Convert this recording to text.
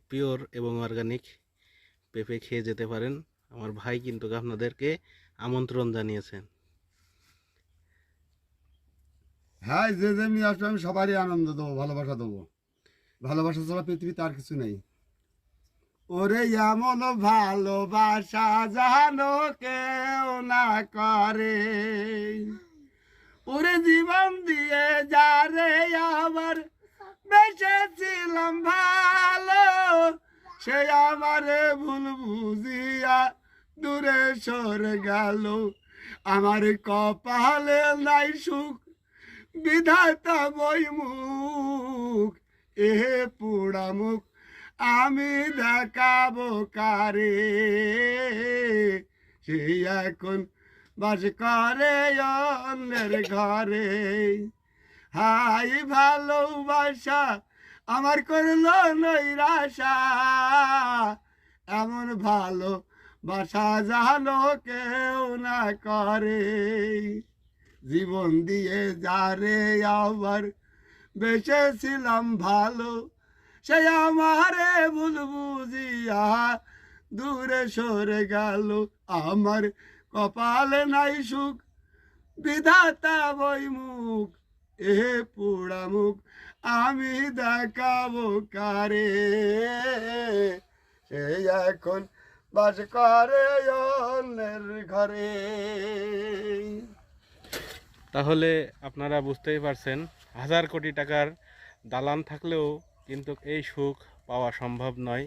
Pure এবং organic পেঁপে খেয়ে যেতে পারেন। আমার ভাই কিন্তু আপনাদেরকে আমন্ত্রণ জানিয়েছেন। হ্যাঁ, যে যেমনি আসবে আমি সবারই আনন্দ দেবো, ভালোবাসা দেবো। ভালোবাসা ছাড়া পৃথিবীতে আর কিছু নেই। ওরে এমন ভালোবাসা জানো কেউ না করে, ওরে জীবন দিয়ে যারে আমার বেঁচেছিলাম ভালো, সে আমারে ভুল বুঝিয়া দূরে সরে গেল। আমার কপালে নাই সুখ, বিধাতা বই মুখ, এ পোড়া মুখ আমি দেখাবো কারে। সেই এখন বাস করে অন্যের ঘরে। হাই ভালোবাসা আমার করলো নৈরাশা, এমন ভালো বাসা জানো কেউ না করে। জীবন দিয়ে যারে আবার বেঁচেছিলাম ভালো, সে আমারে ভুল বুঝিয়া দূরে সরে গেল। আমার কপালে নাই সুখ, বিধাতা বই মুখ, এ পোড়া মুখ আমি দেখাবো কারে। সে এখন বাস করে অন্যের ঘরে। তাহলে আপনারা বুঝতেই পারছেন, 1000 কোটি টাকার দালান থাকলেও কিন্তু এই সুখ পাওয়া সম্ভব নয়।